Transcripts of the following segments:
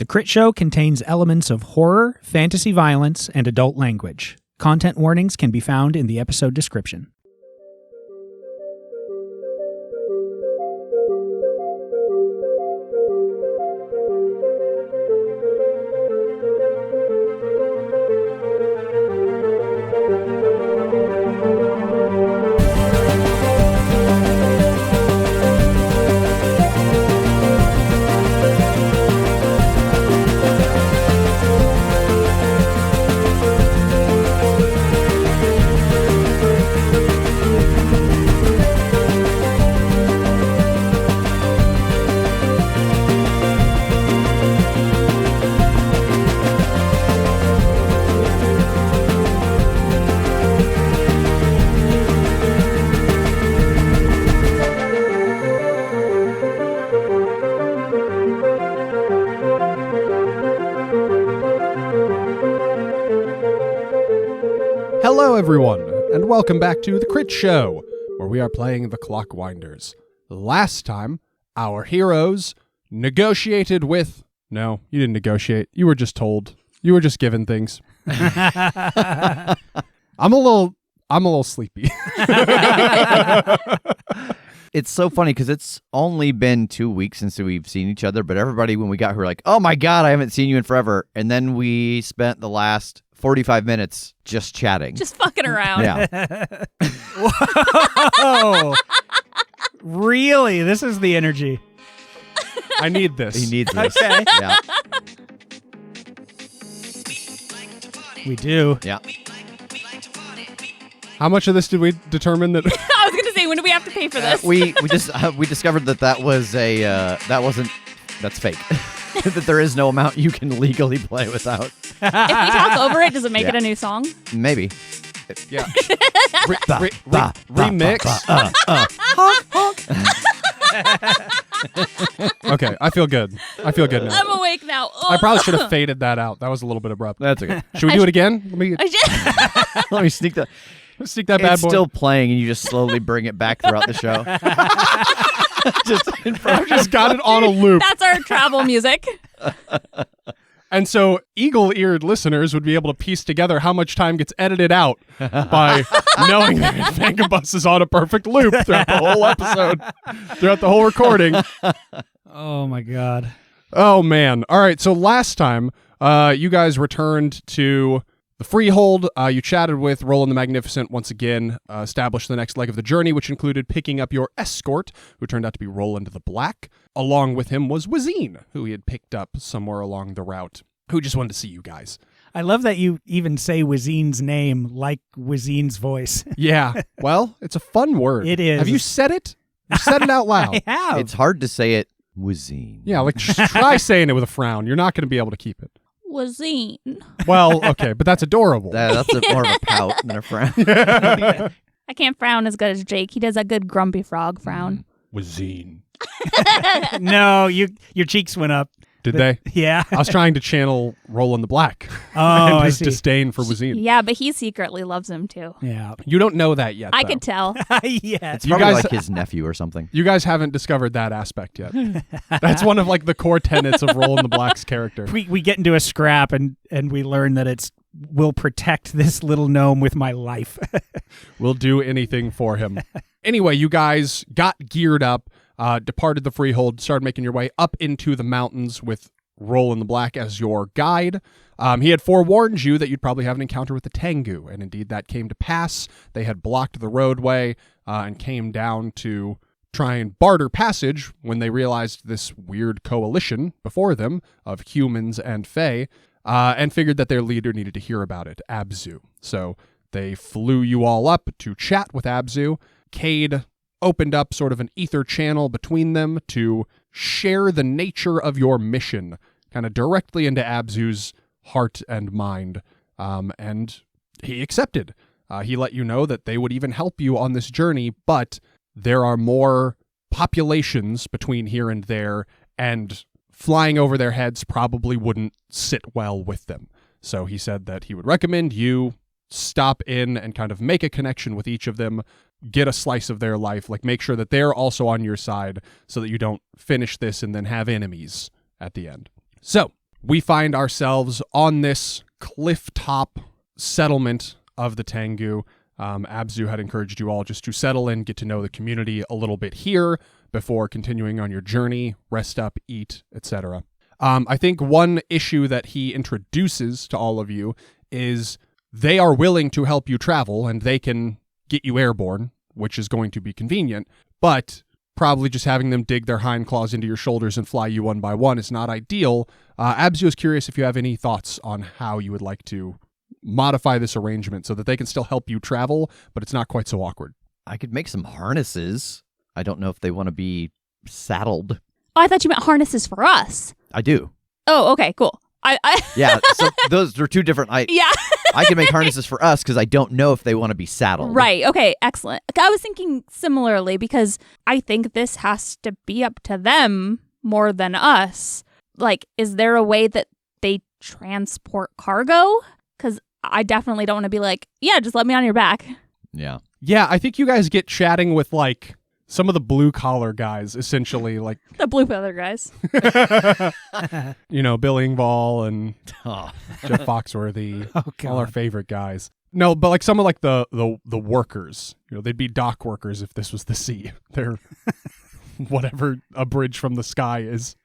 The Critshow contains elements of horror, fantasy violence, and adult language. Content warnings can be found in the episode description. Hello, everyone, and welcome back to The Critshow, where we are playing the Clockwinders. Last time, our heroes negotiated with... No, you didn't negotiate. You were just told. You were just given things. I'm a little sleepy. It's so funny because it's only been 2 weeks since we've seen each other, but everybody, when we got here, were like, oh my God, I haven't seen you in forever. And then we spent the last 45 minutes just chatting. Just fucking around. Yeah. Whoa! Really? This is the energy. I need this. He needs this. Okay. Yeah. We do. Yeah. How much of this did we determine that... I was gonna say, when do we have to pay for this? We discovered that was that's fake. That there is no amount you can legally play without. If we talk over it, does it make it Yeah. a new song? Maybe. Yeah. Remix. Okay, I feel good. I feel good now. I'm awake now. I probably should have faded that out. That was a little bit abrupt. That's okay. Should we do it again? Let me Let me sneak that. sneak that bad It's boy. still playing, and you just slowly bring it back throughout the show. Just in front I've just got it on a loop. That's our travel music. And so eagle-eared listeners would be able to piece together how much time gets edited out by knowing that Vangabus is on a perfect loop throughout the whole episode, throughout the whole recording. Oh my God. Oh, man. All right, so last time, you guys returned to the Freehold. You chatted with Roland the Magnificent once again, established the next leg of the journey, which included picking up your escort, who turned out to be Roland the Black. Along with him was Wazine, who he had picked up somewhere along the route, who just wanted to see you guys. I love that you even say Wazine's name like Wazine's voice. Yeah, well, it's a fun word. It is. Have you said it? You said it out loud. I have. It's hard to say it. Wazine. Yeah, like try saying it with a frown. You're not going to be able to keep it. Wazine. Well, okay, but that's adorable. That's more of a pout than a frown. I can't frown as good as Jake. He does a good grumpy frog frown. Wazine. No, your cheeks went up. Did they? Yeah. I was trying to channel Roland the Black. Oh, and I his see. disdain for Wazine. Yeah, but he secretly loves him too. Yeah. You don't know that yet, I though. could tell. Yeah. It's You probably guys- like his nephew or something. You guys haven't discovered that aspect yet. That's one of like the core tenets of Roland the Black's character. We get into a scrap and we learn that will protect this little gnome with my life. We'll do anything for him. Anyway, you guys got geared up, departed the Freehold, started making your way up into the mountains with Roland the Black as your guide. He had forewarned you that you'd probably have an encounter with the Tengu, and indeed that came to pass. They had blocked the roadway and came down to try and barter passage when they realized this weird coalition before them of humans and fae, and figured that their leader needed to hear about it, Abzu. So they flew you all up to chat with Abzu. Kade opened up sort of an ether channel between them to share the nature of your mission, kind of directly into Abzu's heart and mind, and he accepted. He let you know that they would even help you on this journey, but there are more populations between here and there, and flying over their heads probably wouldn't sit well with them. So he said that he would recommend you stop in and kind of make a connection with each of them, get a slice of their life, like make sure that they're also on your side so that you don't finish this and then have enemies at the end. So we find ourselves on this cliff-top settlement of the Tengu. Abzu had encouraged you all just to settle in, get to know the community a little bit here before continuing on your journey, rest up, eat, etc. I think one issue that he introduces to all of you is they are willing to help you travel and they can get you airborne, which is going to be convenient, but probably just having them dig their hind claws into your shoulders and fly you one by one is not ideal. Abzu is curious if you have any thoughts on how you would like to modify this arrangement so that they can still help you travel, but it's not quite so awkward. I could make some harnesses. I don't know if they want to be saddled. Oh, I thought you meant harnesses for us. I do. Oh, okay, cool. I Yeah, so those are two different. yeah. I can make harnesses for us because I don't know if they want to be saddled. Right. Okay. Excellent. I was thinking similarly because I think this has to be up to them more than us. Like, is there a way that they transport cargo? Because I definitely don't want to be like, yeah, just let me on your back. Yeah. Yeah, I think you guys get chatting with, like, some of the blue-collar guys, essentially, like... The blue feather guys. You know, Bill Engvall and Oh. Jeff Foxworthy, Oh, all our favorite guys. No, but like some of like the workers, you know, they'd be dock workers if this was the sea. They're whatever a bridge from the sky is.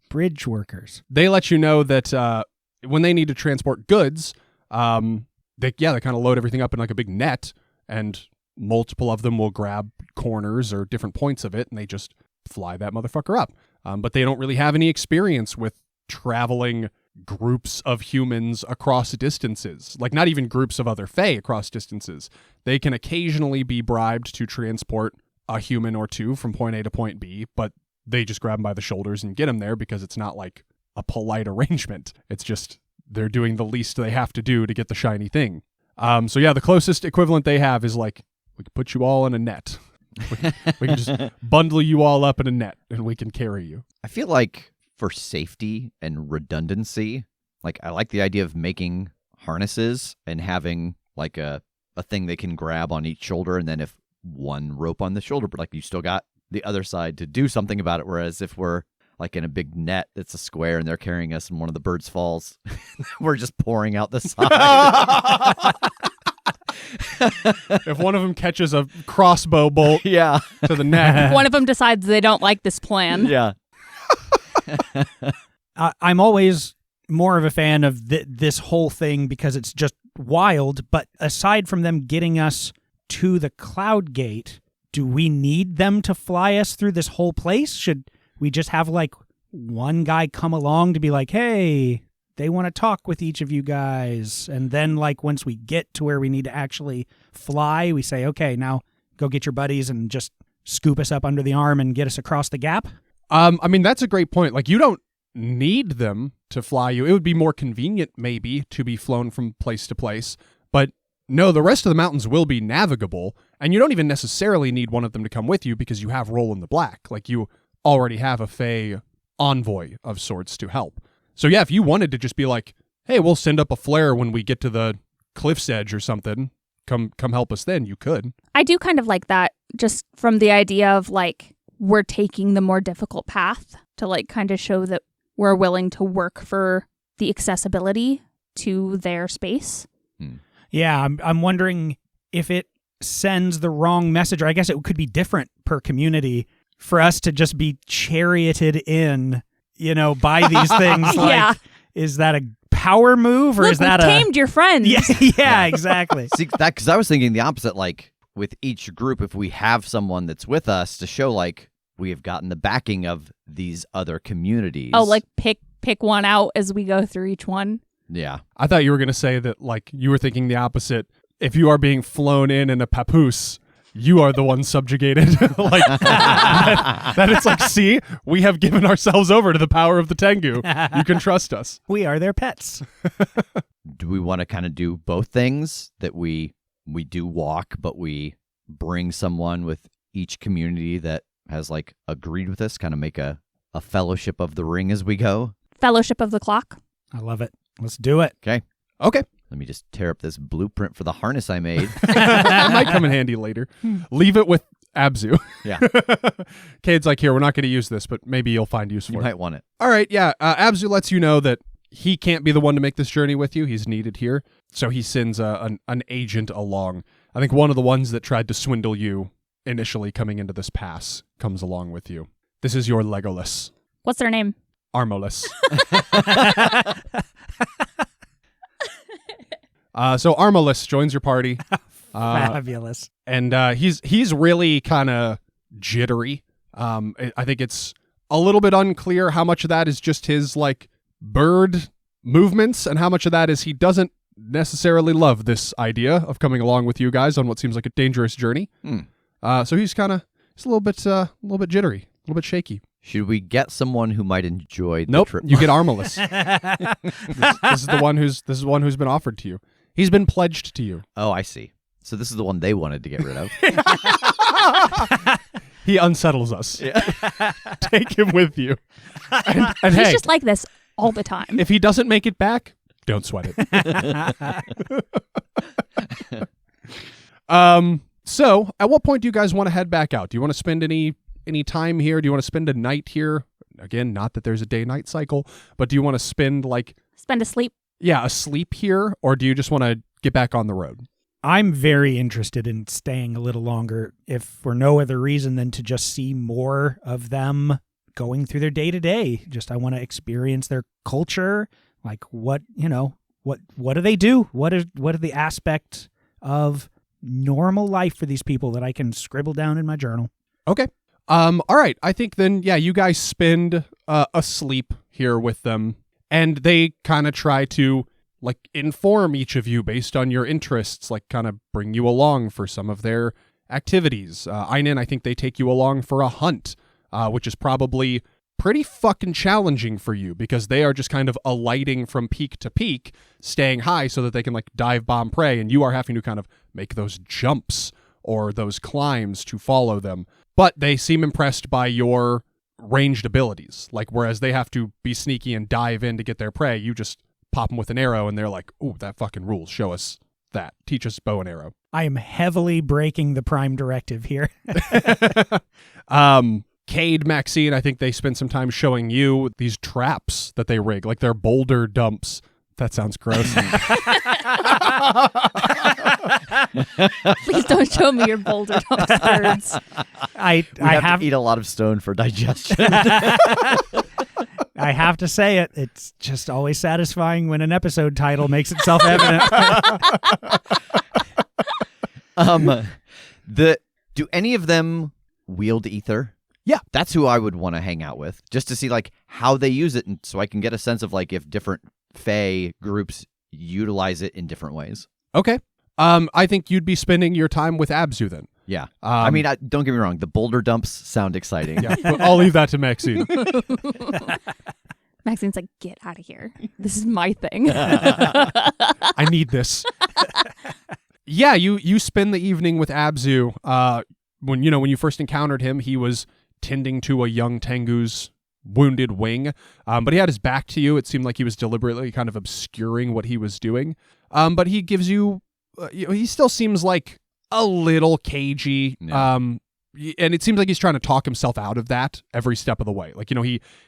Bridge workers. They let you know that when they need to transport goods, they kind of load everything up in like a big net, and multiple of them will grab corners or different points of it, and they just fly that motherfucker up. But they don't really have any experience with traveling groups of humans across distances, like not even groups of other fae across distances. They can occasionally be bribed to transport a human or two from point A to point B, but they just grab them by the shoulders and get them there because it's not like a polite arrangement. It's just they're doing the least they have to do to get the shiny thing. So yeah, the closest equivalent they have is like, we can put you all in a net. We can just bundle you all up in a net and we can carry you. I feel like for safety and redundancy, like I like the idea of making harnesses and having like a thing they can grab on each shoulder, and then if one rope on the shoulder, but like you still got the other side to do something about it. Whereas if we're like in a big net that's a square and they're carrying us and one of the birds falls, we're just pouring out the side. If one of them catches a crossbow bolt Yeah. to the neck. One of them decides they don't like this plan. Yeah. I'm always more of a fan of this whole thing because it's just wild. But aside from them getting us to the cloud gate, do we need them to fly us through this whole place? Should we just have like one guy come along to be like, hey, they want to talk with each of you guys? And then like once we get to where we need to actually fly, we say, okay, now go get your buddies and just scoop us up under the arm and get us across the gap? I mean, that's a great point. Like, you don't need them to fly you. It would be more convenient, maybe, to be flown from place to place. But no, the rest of the mountains will be navigable, and you don't even necessarily need one of them to come with you because you have Roll in the Black. Like, you already have a Fae envoy of sorts to help. So yeah, if you wanted to just be like, hey, we'll send up a flare when we get to the cliff's edge or something, come help us then, you could. I do kind of like that, just from the idea of like, we're taking the more difficult path to like kind of show that we're willing to work for the accessibility to their space. Yeah, I'm wondering if it sends the wrong message, or I guess it could be different per community, for us to just be charioted in, you know, by these things. Like, Yeah. Is that a power move, or Look, is that we've tamed your friends. Yeah, exactly. See, that because I was thinking the opposite. Like with each group, if we have someone that's with us to show like we have gotten the backing of these other communities. Oh, like pick one out as we go through each one. Yeah. I thought you were going to say that, like, you were thinking the opposite. If you are being flown in a papoose, you are the one subjugated. Like, that it's like, see, we have given ourselves over to the power of the Tengu. You can trust us. We are their pets. Do we want to kind of do both things, that we do walk, but we bring someone with each community that has like agreed with us, kind of make a fellowship of the ring as we go? Fellowship of the Clock. I love it. Let's do it. Okay. Okay. Let me just tear up this blueprint for the harness I made. It might come in handy later. Leave it with Abzu. Yeah. Kade's like, here, we're not going to use this, but maybe you'll find use for You it. might want it. All right, yeah. Abzu lets you know that he can't be the one to make this journey with you. He's needed here. So he sends an agent along. I think one of the ones that tried to swindle you initially coming into this pass comes along with you. This is your Legolas. What's their name? Armolus. So Armolus joins your party. Fabulous. And he's really kind of jittery. I think it's a little bit unclear how much of that is just his like bird movements and how much of that is he doesn't necessarily love this idea of coming along with you guys on what seems like a dangerous journey. So he's a little bit jittery, a little bit shaky. Should we get someone who might enjoy the Nope, trip? you get Armolus. This is the one who's been offered to you. He's been pledged to you. Oh, I see. So this is the one they wanted to get rid of. He unsettles us. Yeah. Take him with you. And He's hey, just like this all the time. if he doesn't make it back, don't sweat it. So at what point do you guys want to head back out? Do you want to spend any time here? Do you want to spend a night here? Again, not that there's a day-night cycle, but do you want to spend Spend asleep. a sleep here, or do you just want to get back on the road? I'm very interested in staying a little longer, if for no other reason than to just see more of them going through their day-to-day. Just I want to experience their culture, like what do they do? What are the aspects of normal life for these people that I can scribble down in my journal? Okay. All right. I think then, yeah, you guys spend a sleep here with them, and they kind of try to inform each of you based on your interests, kind of bring you along for some of their activities. Einon, I think they take you along for a hunt, which is probably pretty fucking challenging for you because they are just kind of alighting from peak to peak, staying high so that they can dive bomb prey, and you are having to kind of make those jumps or those climbs to follow them. But they seem impressed by your ranged abilities. Whereas they have to be sneaky and dive in to get their prey, you just pop them with an arrow and they're like, ooh, that fucking rules. Show us that. Teach us bow and arrow. I am heavily breaking the prime directive here. Kade, Maxine, I think they spend some time showing you these traps that they rig, they're Boulder Dumps. That sounds gross. Please don't show me your Boulder Dumps birds. I have to eat a lot of stone for digestion. I have to say it. It's just always satisfying when an episode title makes itself evident. Do any of them wield ether? Yeah. That's who I would want to hang out with, just to see how they use it, and so I can get a sense of if different fae groups utilize it in different ways. Okay. I think you'd be spending your time with Abzu then. Yeah. I mean, don't get me wrong. The Boulder Dumps sound exciting. Yeah, I'll leave that to Maxine. Maxine's like, get out of here. This is my thing. I need this. Yeah, you spend the evening with Abzu. When you first encountered him, he was tending to a young tengu's wounded wing, but he had his back to you. It seemed like he was deliberately kind of obscuring what he was doing. But he gives you, he still seems like a little cagey. Yeah. And it seems like he's trying to talk himself out of that every step of the way.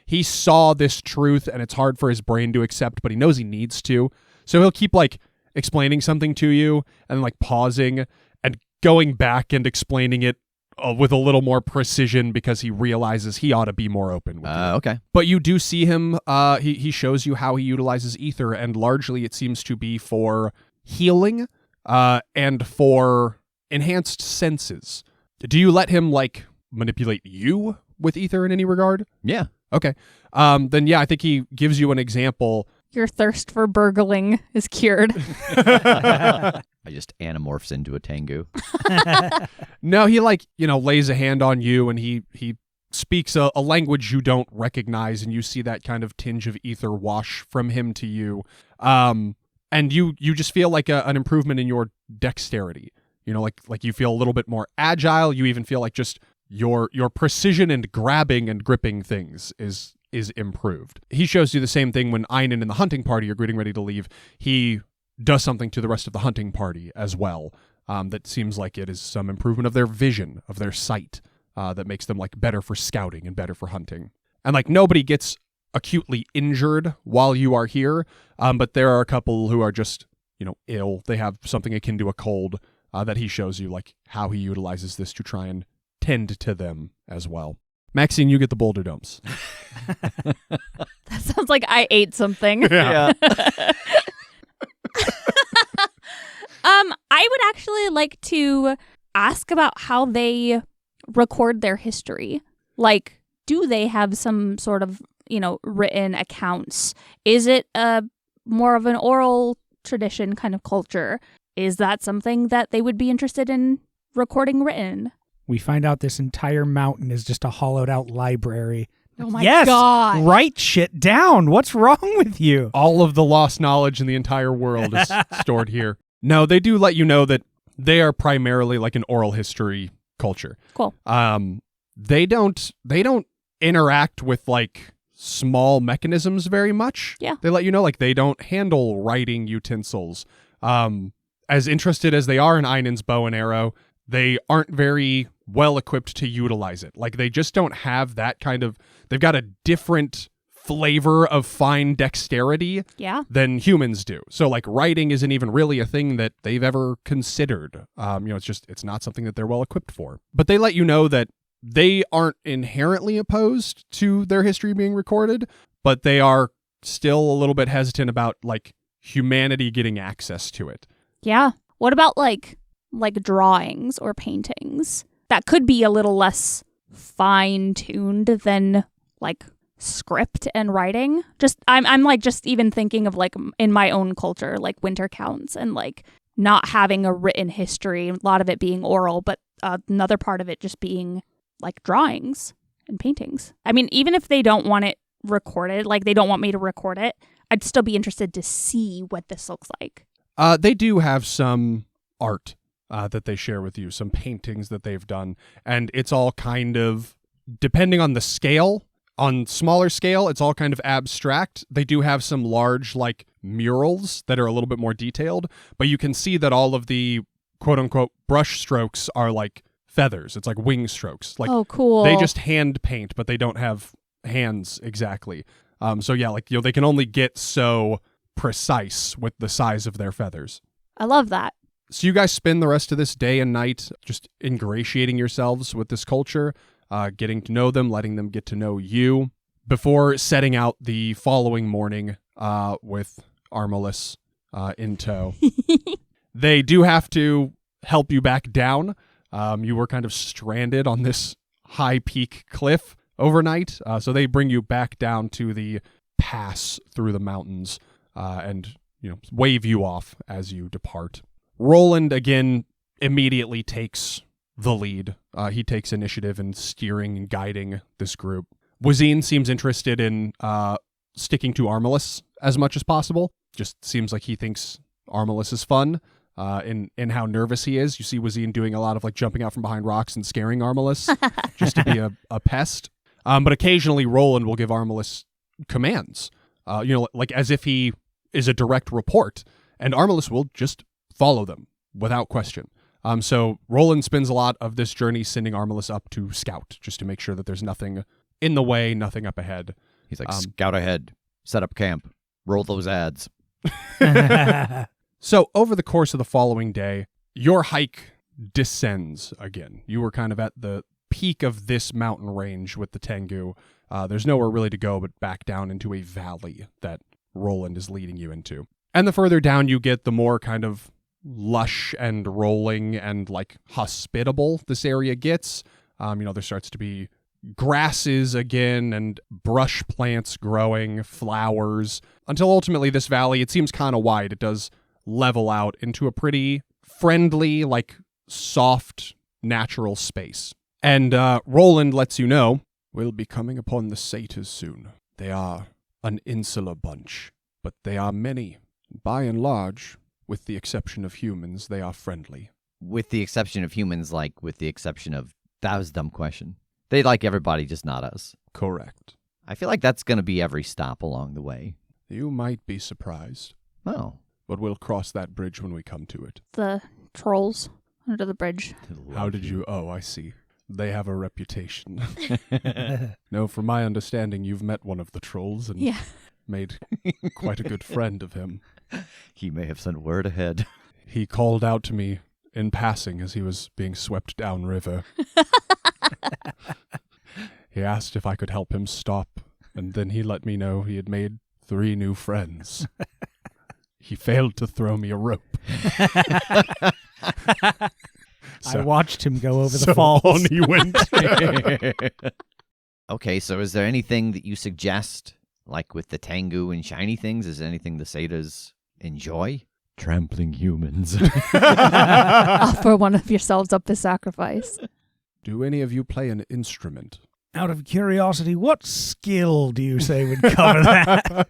He saw this truth and it's hard for his brain to accept, but he knows he needs to. So he'll keep explaining something to you and pausing and going back and explaining it with a little more precision because he realizes he ought to be more open with you. Okay. But you do see him, he shows you how he utilizes ether, and largely it seems to be for healing and for enhanced senses. Do you let him manipulate you with ether in any regard? Yeah. Okay. Then yeah, I think he gives you an example. Your thirst for burgling is cured. I just anamorphs into a tengu. No, he lays a hand on you and he speaks a language you don't recognize, and you see that kind of tinge of ether wash from him to you. And you just feel an improvement in your dexterity. You feel a little bit more agile. You even feel just your precision and grabbing and gripping things is improved. He shows you the same thing when Einon and the hunting party are getting ready to leave. He does something to the rest of the hunting party as well. that seems like it is some improvement of their vision, of their sight, that makes them like better for scouting and better for hunting. And like nobody gets acutely injured while you are here, but there are a couple who are just, ill. They have something akin to a cold that he shows you, like how he utilizes this to try and tend to them as well. Maxine, you get the Boulder Dumps. That sounds like I ate something. Yeah. I would actually like to ask about how they record their history. Like, do they have some sort of, written accounts? Is it more of an oral tradition kind of culture? Is that something that they would be interested in recording written? We find out this entire mountain is just a hollowed out library. Oh my yes, God. Write shit down. What's wrong with you? All of the lost knowledge in the entire world is stored here. No, they do let you know that they are primarily like an oral history culture. Cool. They don't interact with like small mechanisms very much. Yeah. They let you know like they don't handle writing utensils. As interested as they are in Einon's bow and arrow, they aren't very well equipped to utilize it. Like they just don't have that kind of, they've got a different flavor of fine dexterity than humans do. So like writing isn't even really a thing that they've ever considered. It's not something that they're well equipped for. But they let you know that they aren't inherently opposed to their history being recorded, but they are still a little bit hesitant about like humanity getting access to it. Yeah. What about like drawings or paintings? That could be a little less fine-tuned than like script and writing. I'm like just even thinking of like in my own culture, like winter counts and like not having a written history, a lot of it being oral, but another part of it just being like drawings and paintings. I mean, even if they don't want it recorded, like they don't want me to record it, I'd still be interested to see what this looks like. They do have some art that they share with you, some paintings that they've done, and it's all kind of, depending on the scale, on smaller scale, it's all kind of abstract. They do have some large, like, murals that are a little bit more detailed, but you can see that all of the quote-unquote brush strokes are like feathers. It's like wing strokes. Like, oh, cool. They just hand paint, but they don't have hands exactly. So yeah, like, they can only get so precise with the size of their feathers. I love that. So you guys spend the rest of this day and night just ingratiating yourselves with this culture, getting to know them, letting them get to know you, before setting out the following morning with Armilus in tow. They do have to help you back down. You were kind of stranded on this high peak cliff overnight, so they bring you back down to the pass through the mountains and wave you off as you depart. Roland, again, immediately takes the lead. He takes initiative in steering and guiding this group. Wazine seems interested in sticking to Armilus as much as possible. Just seems like he thinks Armilus is fun in how nervous he is. You see Wazine doing a lot of like jumping out from behind rocks and scaring Armilus just to be a pest. But occasionally Roland will give Armilus commands, like as if he is a direct report, and Armilus will just follow them without question. So Roland spends a lot of this journey sending Armilus up to scout, just to make sure that there's nothing in the way, nothing up ahead. He's like, scout ahead, set up camp, roll those ads. So over the course of the following day, your hike descends again. You were kind of at the peak of this mountain range with the Tengu. There's nowhere really to go but back down into a valley that Roland is leading you into. And the further down you get, the more kind of lush and rolling and like hospitable this area gets. There starts to be grasses again and brush plants growing, flowers, until ultimately this valley, it seems kind of wide. It does level out into a pretty friendly, like soft, natural space. And Roland lets you know, we'll be coming upon the satyrs soon. They are an insular bunch, but they are many. By and large, with the exception of humans, they are friendly. With the exception of humans, like with the exception of, that was a dumb question. They like everybody, just not us. Correct. I feel like that's going to be every stop along the way. You might be surprised. Oh. But we'll cross that bridge when we come to it. The trolls under the bridge. How did you... Oh, I see. They have a reputation. No, from my understanding, you've met one of the trolls and made quite a good friend of him. He may have sent word ahead. He called out to me in passing as he was being swept downriver. He asked if I could help him stop, and then he let me know he had made 3 new friends. He failed to throw me a rope. I watched him go over the falls. On he went. Okay, so is there anything that you suggest, like with the tengu and shiny things? Is there anything the satyrs enjoy? Trampling humans. Offer one of yourselves up as sacrifice. Do any of you play an instrument? Out of curiosity, what skill do you say would cover that?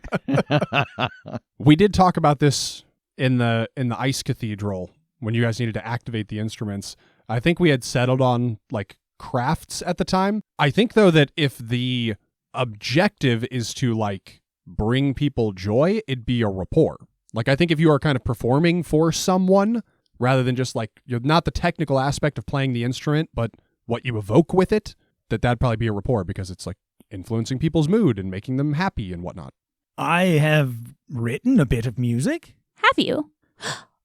We did talk about this in the Ice Cathedral when you guys needed to activate the instruments. I think we had settled on like crafts at the time. I think though that if the objective is to like bring people joy, it'd be a rapport. Like I think if you are kind of performing for someone rather than just like you're not the technical aspect of playing the instrument, but what you evoke with it, that'd probably be a rapport because it's like influencing people's mood and making them happy and whatnot. I have written a bit of music. Have you?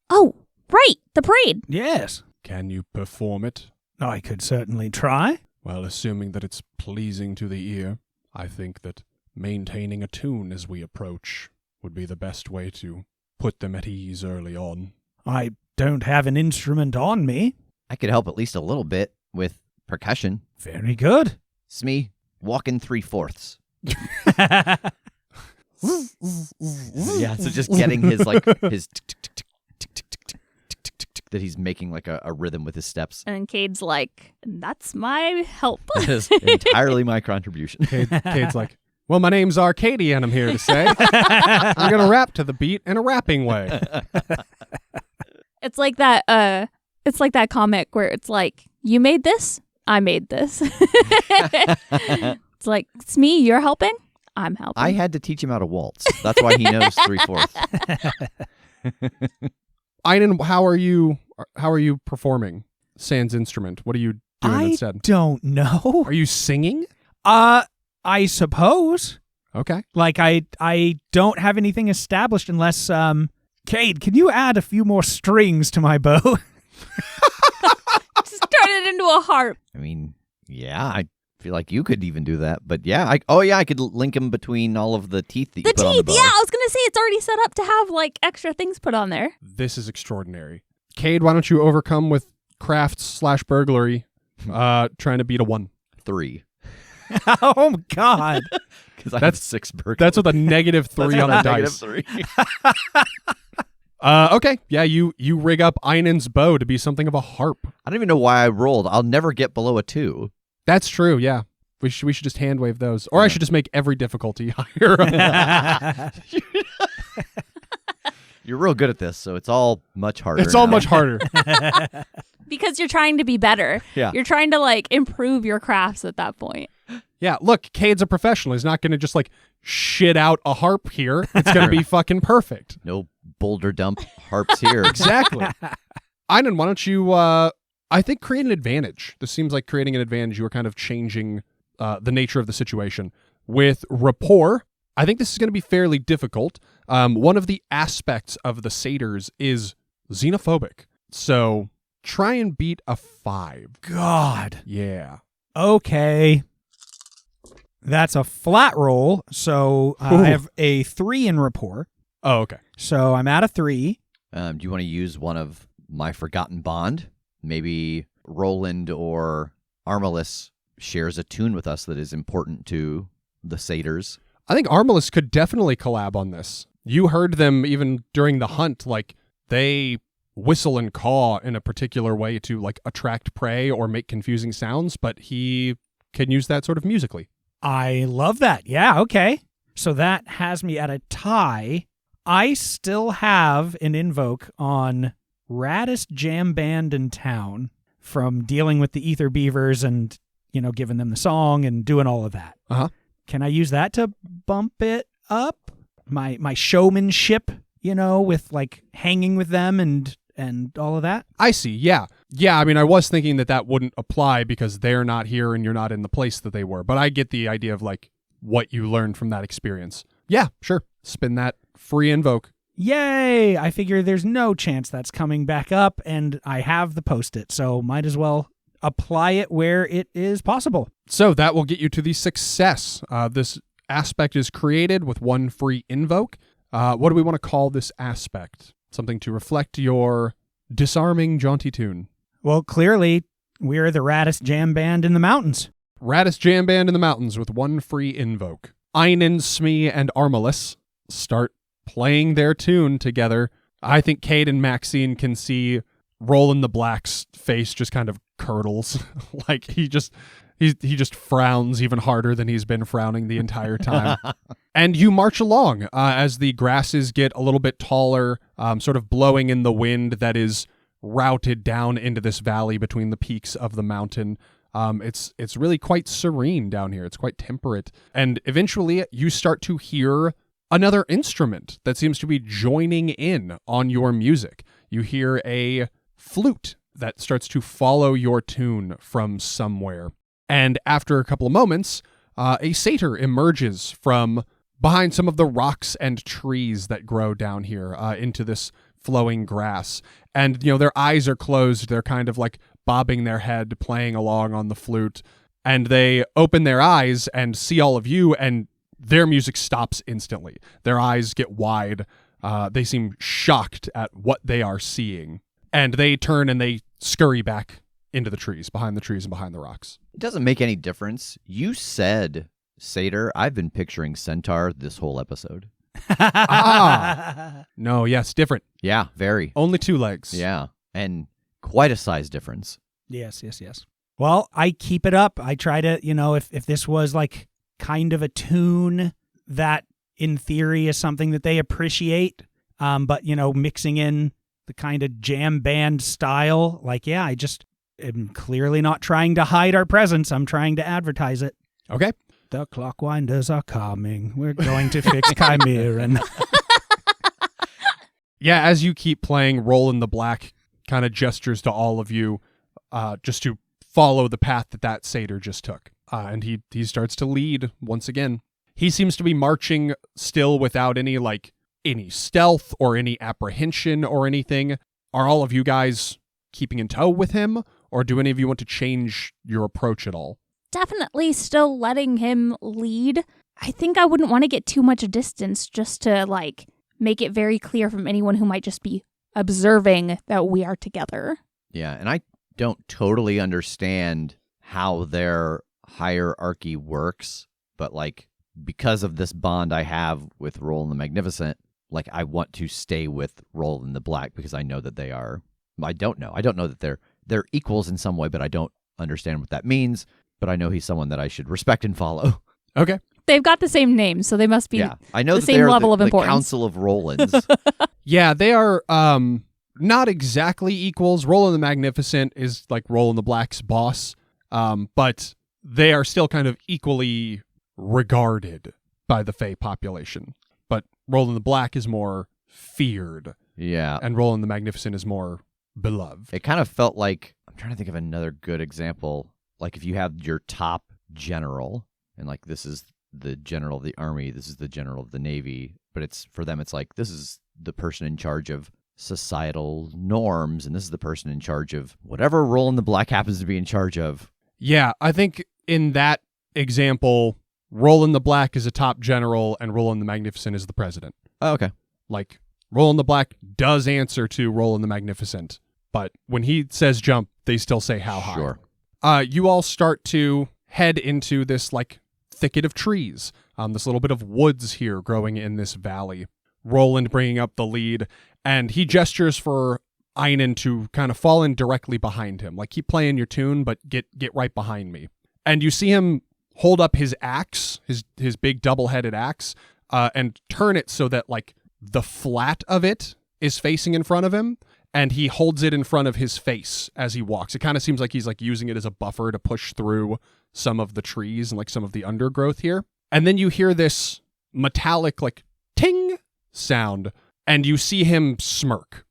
Oh, right, the parade. Yes. Can you perform it? I could certainly try. Well, assuming that it's pleasing to the ear, I think that maintaining a tune as we approach would be the best way to put them at ease early on. I don't have an instrument on me. I could help at least a little bit with percussion. Very good. Smee, walk in 3/4. Yeah, so just getting his like his that he's making like a rhythm with his steps. And Kade's like, that's my help. That is entirely my contribution. Kade's like, well, my name's Arkady, and I'm here to say I'm going to rap to the beat in a rapping way. It's like that comic where it's like, you made this, I made this. It's like, Smee, you're helping? I'm helping. I had to teach him how to waltz. That's why he knows 3/4. Einon, how are you performing Sans instrument? What are you doing instead? I don't know. Are you singing? I suppose. Okay. Like I don't have anything established unless Kade, can you add a few more strings to my bow? Just turn it into a harp. I mean, yeah, I feel like you could even do that. But yeah, I could link him between all of the teeth that you put on the bow. Yeah, I was going to say it's already set up to have like extra things put on there. This is extraordinary. Kade, why don't you overcome with crafts/burglary, trying to beat a 1? 3. Oh God. Because I have 6 burglary. That's with a -3 on the dice. -3. Okay. Yeah, you rig up Einon's bow to be something of a harp. I don't even know why I rolled. I'll never get below a 2. That's true, yeah. We should just hand wave those. Or I should just make every difficulty higher. You're real good at this, so it's all much harder. It's all now. much harder. Because you're trying to be better. Yeah. You're trying to like improve your crafts at that point. Yeah, look, Kade's a professional. He's not going to just like shit out a harp here. It's going to be fucking perfect. No Boulder Dump harps here. Exactly. Einon, why don't you, I think, create an advantage. This seems like creating an advantage. You are kind of changing the nature of the situation. With rapport, I think this is going to be fairly difficult. One of the aspects of the satyrs is xenophobic. So try and beat a 5. God. Yeah. Okay. That's a flat roll, so I have a 3 in rapport. Oh, okay. So I'm at a 3. Do you want to use one of my forgotten bond? Maybe Roland or Armalus shares a tune with us that is important to the satyrs. I think Armalus could definitely collab on this. You heard them even during the hunt, like they whistle and caw in a particular way to like attract prey or make confusing sounds, but he can use that sort of musically. I love that. Yeah, okay. So that has me at a tie. I still have an invoke on raddest jam band in town from dealing with the ether beavers and, giving them the song and doing all of that. Uh-huh. Can I use that to bump it up? My showmanship, with like hanging with them and and all of that. I see. Yeah. Yeah, I mean, I was thinking that wouldn't apply because they're not here and you're not in the place that they were. But I get the idea of like what you learned from that experience. Yeah, sure. Spin that free invoke. Yay! I figure there's no chance that's coming back up, and I have the post-it, so might as well apply it where it is possible. So that will get you to the success. This aspect is created with one free invoke. What do we want to call this aspect? Something to reflect your disarming jaunty tune. Well, clearly, we're the raddest jam band in the mountains. Raddest jam band in the mountains with one free invoke. Einon, Smee, and Armalus start playing their tune together. I think Kade and Maxine can see Roland the Black's face just kind of curdles. Like he just frowns even harder than he's been frowning the entire time. And you march along as the grasses get a little bit taller, sort of blowing in the wind that is routed down into this valley between the peaks of the mountain. It's really quite serene down here. It's quite temperate. And eventually you start to hear another instrument that seems to be joining in on your music. You hear a flute that starts to follow your tune from somewhere. And after a couple of moments, a satyr emerges from behind some of the rocks and trees that grow down here into this flowing grass. And, their eyes are closed. They're kind of like bobbing their head, playing along on the flute. And they open their eyes and see all of you, and their music stops instantly. Their eyes get wide. They seem shocked at what they are seeing. And they turn and they scurry back into the trees, behind the trees and behind the rocks. It doesn't make any difference. You said satyr. I've been picturing centaur this whole episode. No, yes, different. Yeah, very. Only 2 legs. Yeah, and quite a size difference. Yes. Well, I keep it up. I try to, if this was like kind of a tune that in theory is something that they appreciate, but, mixing in the kind of jam band style, I just am clearly not trying to hide our presence. I'm trying to advertise it. Okay. The clockwinders are coming. We're going to fix Chimeran. Yeah, as you keep playing, Roland the Black kind of gestures to all of you just to follow the path that satyr just took. And he starts to lead once again. He seems to be marching still without any stealth or any apprehension or anything. Are all of you guys keeping in tow with him, or do any of you want to change your approach at all? Definitely still letting him lead. I think I wouldn't want to get too much distance just to make it very clear from anyone who might just be observing that we are together. Yeah, and I don't totally understand how their hierarchy works, but because of this bond I have with Roland the Magnificent, I want to stay with Roland the Black because I know that they are. I don't know that they're equals in some way, but I don't understand what that means. But I know he's someone that I should respect and follow. Okay. They've got the same name, so they must be I know the that same they're level of the importance. Council of Rolands. Yeah, they are not exactly equals. Roland the Magnificent is like Roland the Black's boss, but they are still kind of equally regarded by the Fae population. But Roland the Black is more feared. Yeah. And Roland the Magnificent is more beloved. It kind of felt like, I'm trying to think of another good example, if you have your top general, and this is the general of the army, this is the general of the navy, but for them it's this is the person in charge of societal norms, and this is the person in charge of whatever Roland the Black happens to be in charge of. Yeah, I think in that example, Roland the Black is a top general and Roland the Magnificent is the president. Oh, okay. Roland the Black does answer to Roland the Magnificent, but when he says jump, they still say how high. Sure. You all start to head into this thicket of trees, this little bit of woods here growing in this valley. Roland bringing up the lead, and he gestures for Einon to kind of fall in directly behind him. Keep playing your tune, but get right behind me. And you see him hold up his axe, his big double-headed axe, and turn it so that the flat of it is facing in front of him, and he holds it in front of his face as he walks. It kind of seems like he's using it as a buffer to push through some of the trees and some of the undergrowth here. And then you hear this metallic ting sound, and you see him smirk.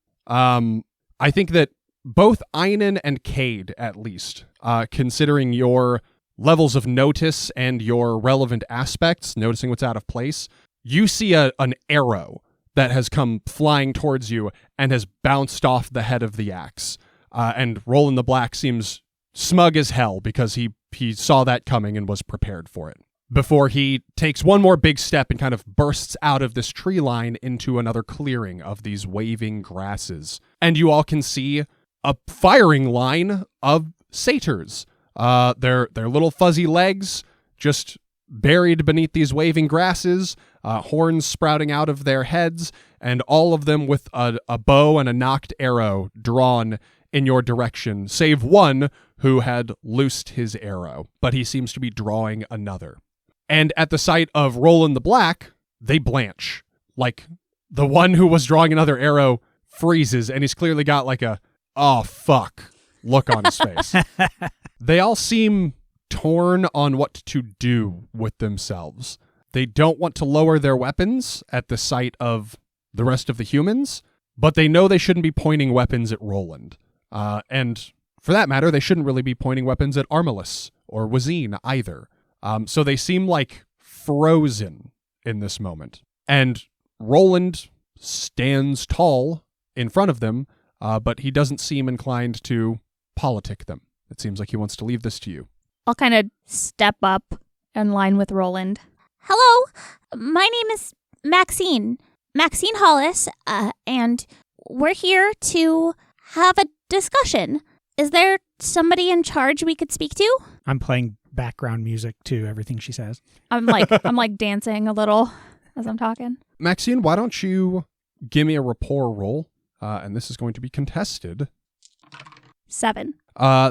I think that both Einon and Kade, at least, considering your levels of notice and your relevant aspects, noticing what's out of place, you see an arrow that has come flying towards you and has bounced off the head of the axe. And Roland the Black seems smug as hell because he saw that coming and was prepared for it. Before he takes one more big step and kind of bursts out of this tree line into another clearing of these waving grasses. And you all can see a firing line of satyrs. Their little fuzzy legs just buried beneath these waving grasses, horns sprouting out of their heads, and all of them with a bow and a nocked arrow drawn in your direction, save one who had loosed his arrow, but he seems to be drawing another. And at the sight of Roland the Black, they blanch. Like, the one who was drawing another arrow freezes, and he's clearly got like a, oh, fuck, look on his face. They all seem torn on what to do with themselves. They don't want to lower their weapons at the sight of the rest of the humans, but they know they shouldn't be pointing weapons at Roland. And for that matter, they shouldn't really be pointing weapons at Armilus or Wazine either. So they seem like frozen in this moment. And Roland stands tall in front of them, but he doesn't seem inclined to politic them. It seems like he wants to leave this to you. I'll kind of step up in line with Roland. Hello, my name is Maxine Hollis, and we're here to have a discussion. Is there somebody in charge we could speak to? I'm playing background music to everything she says. I'm like dancing a little as I'm talking. Maxine, why don't you give me a rapport roll? And this is going to be contested. 7.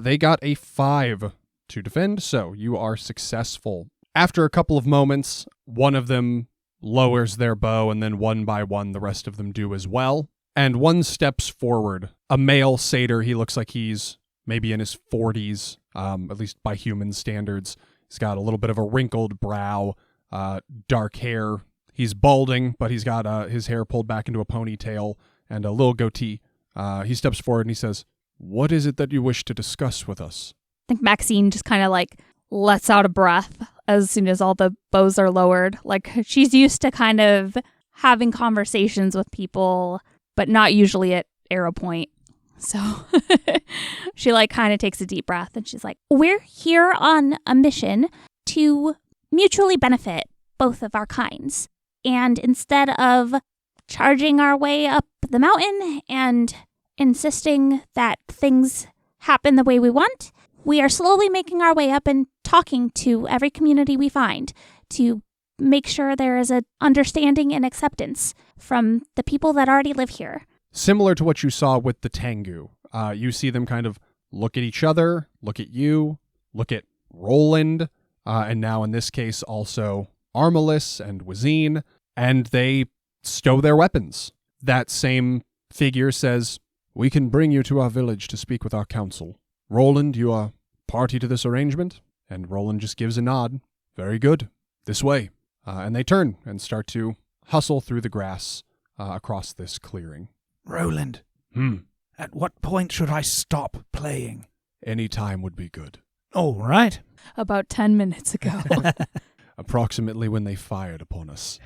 They got a 5 to defend, so you are successful. After a couple of moments, one of them lowers their bow, and then one by one, the rest of them do as well. And one steps forward, a male satyr. He looks like he's maybe in his 40s, at least by human standards. He's got a little bit of a wrinkled brow, dark hair. He's balding, but he's got his hair pulled back into a ponytail and a little goatee. He steps forward and he says, "What is it that you wish to discuss with us?" I think Maxine just kind of like lets out a breath as soon as all the bows are lowered. Like, she's used to kind of having conversations with people, but not usually at arrow point. So she like kind of takes a deep breath and she's like, "We're here on a mission to mutually benefit both of our kinds. And instead of charging our way up the mountain and insisting that things happen the way we want, we are slowly making our way up and talking to every community we find to make sure there is an understanding and acceptance from the people that already live here." Similar to what you saw with the tengu, you see them kind of look at each other, look at you, look at Roland, and now in this case also Armilus and Wazine, and they stow their weapons. That same figure says, "We can bring you to our village to speak with our council. Roland, you are party to this arrangement?" And Roland just gives a nod. "Very good. This way." And they turn and start to hustle through the grass across this clearing. Roland, at what point should I stop playing? Any time would be good. All right. About 10 minutes ago. Approximately when they fired upon us.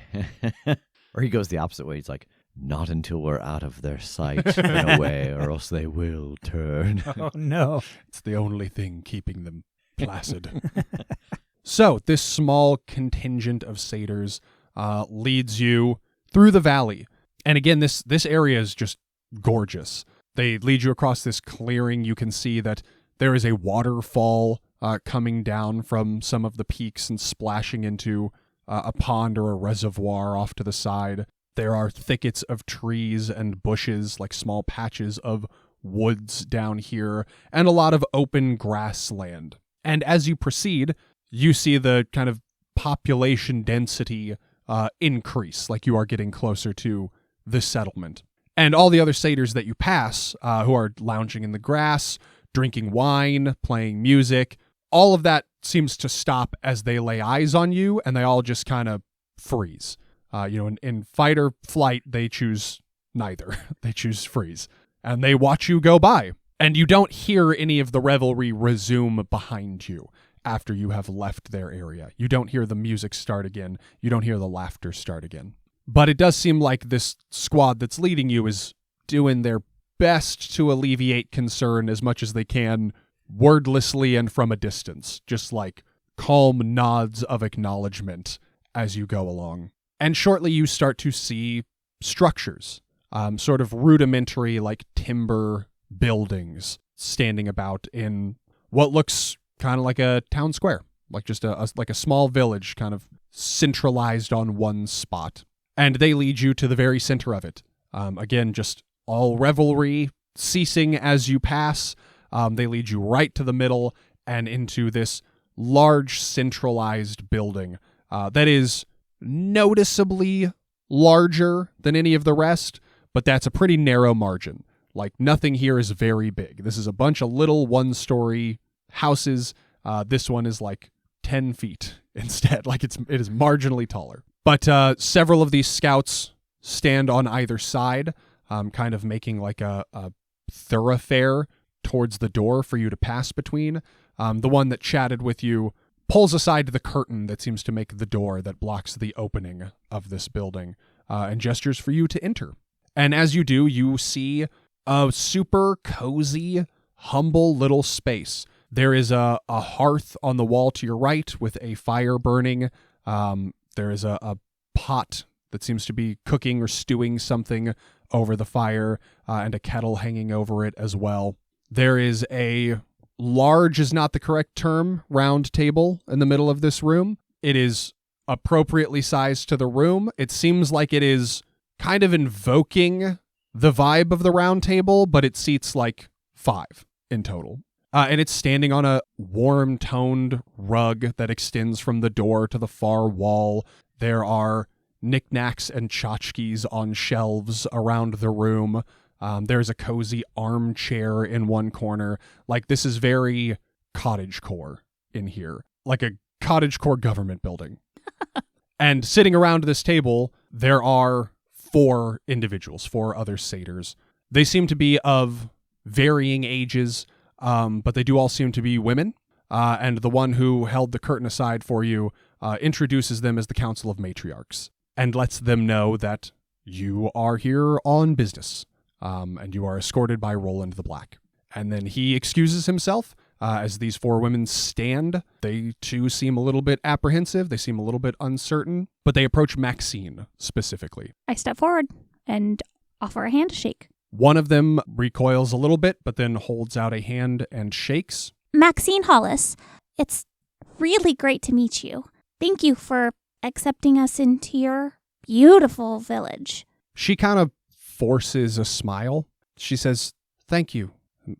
Or he goes the opposite way. He's like, "Not until we're out of their sight in a way, or else they will turn." Oh, no. It's the only thing keeping them placid. So, this small contingent of satyrs leads you through the valley. And again, this area is just gorgeous. They lead you across this clearing. You can see that there is a waterfall coming down from some of the peaks and splashing into a pond or a reservoir off to the side. There are thickets of trees and bushes, like small patches of woods down here, and a lot of open grassland. And as you proceed, you see the kind of population density increase, like you are getting closer to the settlement. And all the other satyrs that you pass, who are lounging in the grass, drinking wine, playing music, all of that seems to stop as they lay eyes on you, and they all just kind of freeze. In fight or flight, they choose neither. They choose freeze. and they watch you go by. And you don't hear any of the revelry resume behind you after you have left their area. You don't hear the music start again. You don't hear the laughter start again. But it does seem like this squad that's leading you is doing their best to alleviate concern as much as they can, wordlessly and from a distance, just like calm nods of acknowledgement as you go along. And shortly you start to see structures, sort of rudimentary like timber buildings standing about in what looks kind of like a town square, like just like a small village kind of centralized on one spot. And they lead you to the very center of it. Again, just all revelry ceasing as you pass. They lead you right to the middle and into this large centralized building that is noticeably larger than any of the rest, but that's a pretty narrow margin. Like, nothing here is very big. This is a bunch of little one-story houses. This one is like 10 feet instead. Like, it is marginally taller. But several of these scouts stand on either side, kind of making like a thoroughfare towards the door for you to pass between. The one that chatted with you pulls aside the curtain that seems to make the door that blocks the opening of this building, and gestures for you to enter. And as you do, you see a super cozy, humble little space. There is a hearth on the wall to your right with a fire burning. There is a pot that seems to be cooking or stewing something over the fire, and a kettle hanging over it as well. There is a large is not the correct term, round table in the middle of this room. It is appropriately sized to the room. It seems like it is kind of invoking the vibe of the round table, but it seats like 5 in total. And it's standing on a warm-toned rug that extends from the door to the far wall. There are knickknacks and tchotchkes on shelves around the room. There's a cozy armchair in one corner. Like, this is very cottagecore in here, like a cottagecore government building. And sitting around this table, there are 4 individuals, 4 other satyrs. They seem to be of varying ages, but they do all seem to be women. And the one who held the curtain aside for you introduces them as the Council of Matriarchs and lets them know that you are here on business. And you are escorted by Roland the Black. And then he excuses himself as these 4 women stand. They too seem a little bit apprehensive. They seem a little bit uncertain, but they approach Maxine specifically. I step forward and offer a handshake. One of them recoils a little bit, but then holds out a hand and shakes. Maxine Hollis, it's really great to meet you. Thank you for accepting us into your beautiful village. She kind of forces a smile. She says, "Thank you.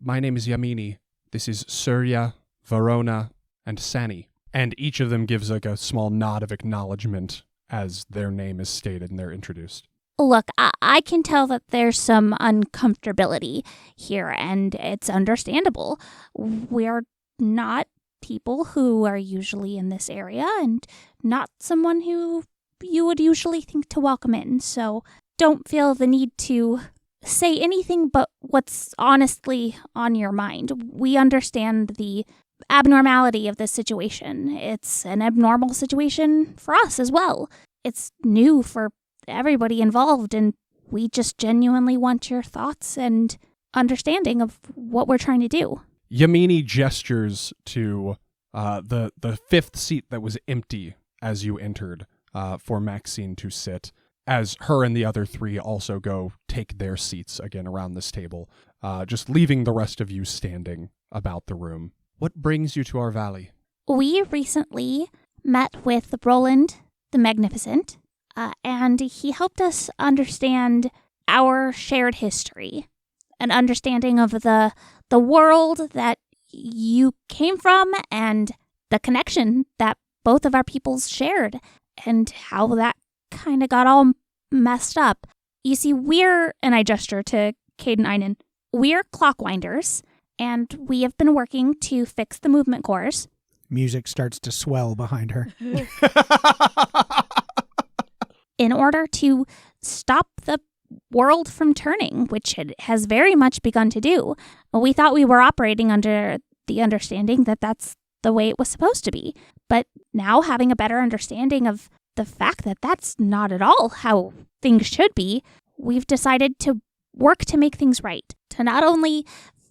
My name is Yamini. This is Surya, Verona, and Sani." And each of them gives like a small nod of acknowledgement as their name is stated and they're introduced. Look, I can tell that there's some uncomfortability here, and it's understandable. We're not people who are usually in this area, and not someone who you would usually think to welcome in, so don't feel the need to say anything but what's honestly on your mind. We understand the abnormality of this situation. It's an abnormal situation for us as well. It's new for everybody involved, and we just genuinely want your thoughts and understanding of what we're trying to do. Yamini gestures to the 5th seat that was empty as you entered for Maxine to sit, as her and the other 3 also go take their seats again around this table, just leaving the rest of you standing about the room. What brings you to our valley? We recently met with Roland the Magnificent, and he helped us understand our shared history, an understanding of the world that you came from and the connection that both of our peoples shared, and how that kind of got all messed up. You see, and I gesture to Kade and Einon, we're clockwinders, and we have been working to fix the movement cores. Music starts to swell behind her. In order to stop the world from turning, which it has very much begun to do. We thought we were operating under the understanding that that's the way it was supposed to be. But now having a better understanding of the fact that that's not at all how things should be, we've decided to work to make things right. To not only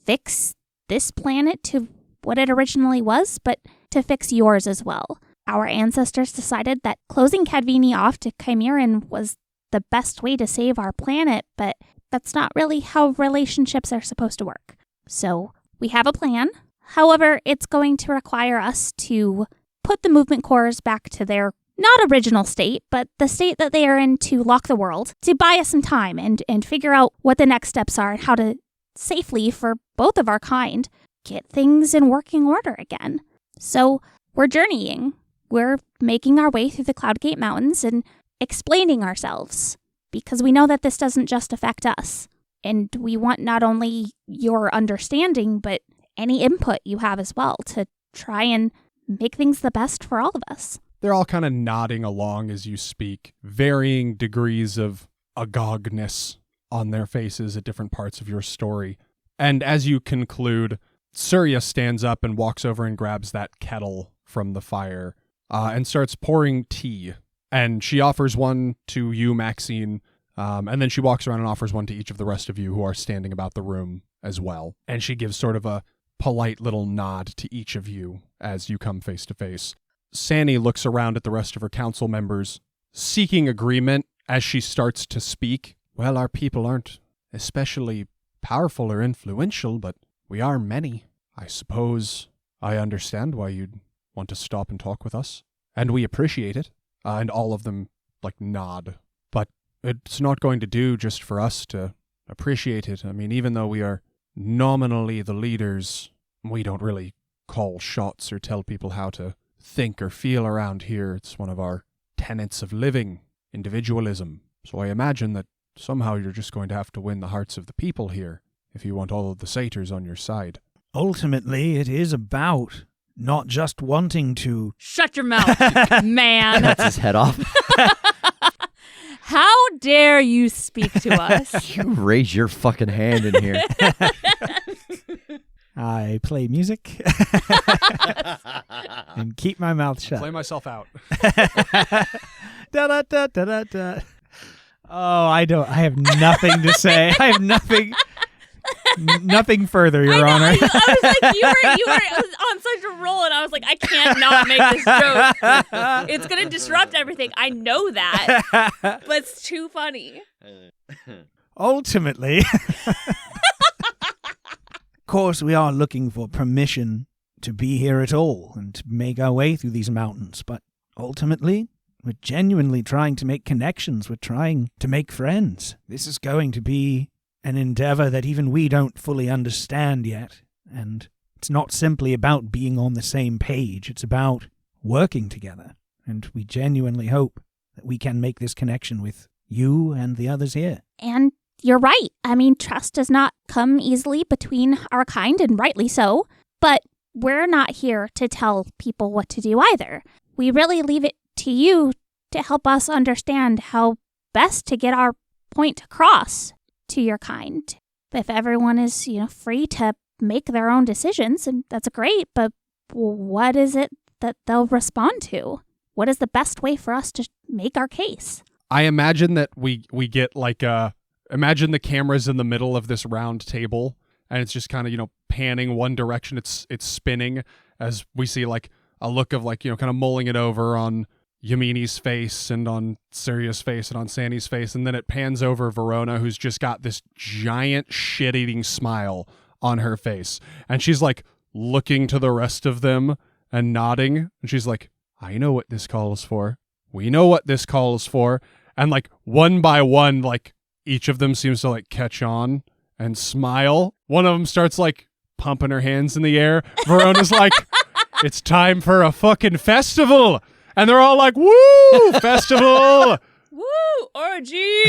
fix this planet to what it originally was, but to fix yours as well. Our ancestors decided that closing Cadvini off to Chimeran was the best way to save our planet, but that's not really how relationships are supposed to work. So we have a plan. However, it's going to require us to put the movement cores back to their not original state, but the state that they are in to lock the world, to buy us some time and figure out what the next steps are and how to safely, for both of our kind, get things in working order again. So we're journeying. We're making our way through the Cloudgate Mountains and explaining ourselves, because we know that this doesn't just affect us. And we want not only your understanding, but any input you have as well to try and make things the best for all of us. They're all kind of nodding along as you speak, varying degrees of agogness on their faces at different parts of your story. And as you conclude, Surya stands up and walks over and grabs that kettle from the fire and starts pouring tea. And she offers one to you, Maxine, and then she walks around and offers one to each of the rest of you who are standing about the room as well. And she gives sort of a polite little nod to each of you as you come face to face. Sanny looks around at the rest of her council members, seeking agreement as she starts to speak. Well, our people aren't especially powerful or influential, but we are many. I suppose I understand why you'd want to stop and talk with us, and we appreciate it. And all of them, nod. But it's not going to do just for us to appreciate it. I mean, even though we are nominally the leaders, we don't really call shots or tell people how to think or feel around here. It's one of our tenets of living, individualism. So I imagine that somehow you're just going to have to win the hearts of the people here if you want all of the satyrs on your side. Ultimately, it is about not just wanting to... Shut your mouth, man. Cuts his head off. How dare you speak to us? You raise your fucking hand in here. I play music and keep my mouth shut. Play myself out. Da, da, da, da, da, da. Oh, I have nothing to say. I have nothing further, Your Honor. I was like, you were on such a roll, and I was like, I can't not make this joke. It's going to disrupt everything. I know that, but it's too funny. Ultimately, of course, we are looking for permission to be here at all and to make our way through these mountains, but ultimately, we're genuinely trying to make connections. We're trying to make friends. This is going to be an endeavor that even we don't fully understand yet. And it's not simply about being on the same page. It's about working together. And we genuinely hope that we can make this connection with you and the others here. And you're right. I mean, trust does not come easily between our kind, and rightly so. But we're not here to tell people what to do either. We really leave it to you to help us understand how best to get our point across to your kind. If everyone is, free to make their own decisions, and that's great, but what is it that they'll respond to? What is the best way for us to make our case? I imagine that we get imagine the camera's in the middle of this round table, and it's just kind of, panning one direction. It's spinning as we see a look of kind of mulling it over on Yamini's face and on Surya's face and on Sandy's face, and then it pans over Verona, who's just got this giant shit-eating smile on her face, and she's looking to the rest of them and nodding, and she's like, I know what this call is for. We know what this call is for. And one by one, each of them seems to catch on and smile. One of them starts pumping her hands in the air. Verona's like, it's time for a fucking festival. And they're all like, woo, festival. Woo, orgy.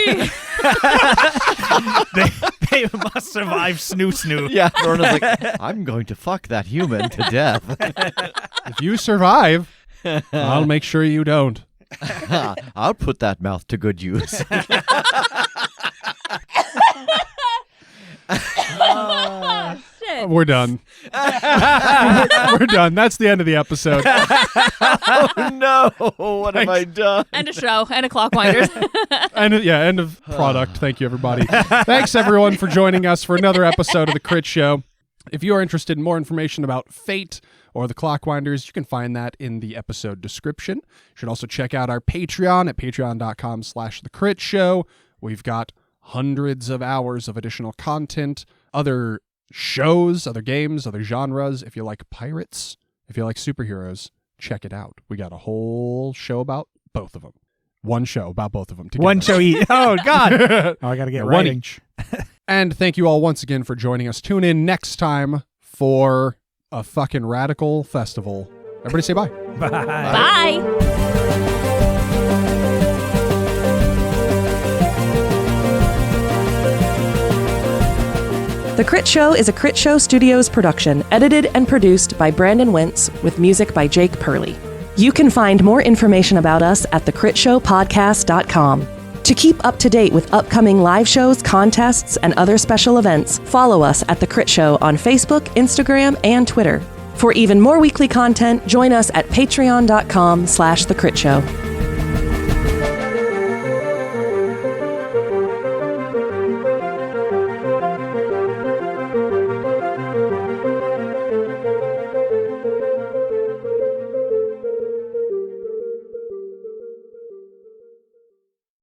they must survive snoo. Yeah, Verona's like, I'm going to fuck that human to death. If you survive, I'll make sure you don't. I'll put that mouth to good use. We're done. We're done. That's the end of the episode. Oh no! What have I done? End of show. End of Clockwinders. End of product. Thank you, everybody. Thanks, everyone, for joining us for another episode of The Crit Show. If you are interested in more information about Fate or the Clockwinders, you can find that in the episode description. You should also check out our Patreon at patreon.com/thecrit-show. We've got hundreds of hours of additional content, other shows, other games, other genres. If you like pirates, if you like superheroes, check it out. We got a whole show about both of them. One show about both of them together. One show each. Oh, God. I got to get one writing. each. And thank you all once again for joining us. Tune in next time for a fucking radical festival. Everybody say bye. Bye. Bye. The Crit Show is a Critshow Studios production, edited and produced by Brandon Wentz, with music by Jake Purley. You can find more information about us at thecritshowpodcast.com. To keep up to date with upcoming live shows, contests, and other special events, follow us at The Crit Show on Facebook, Instagram, and Twitter. For even more weekly content, join us at patreon.com/thecritShow.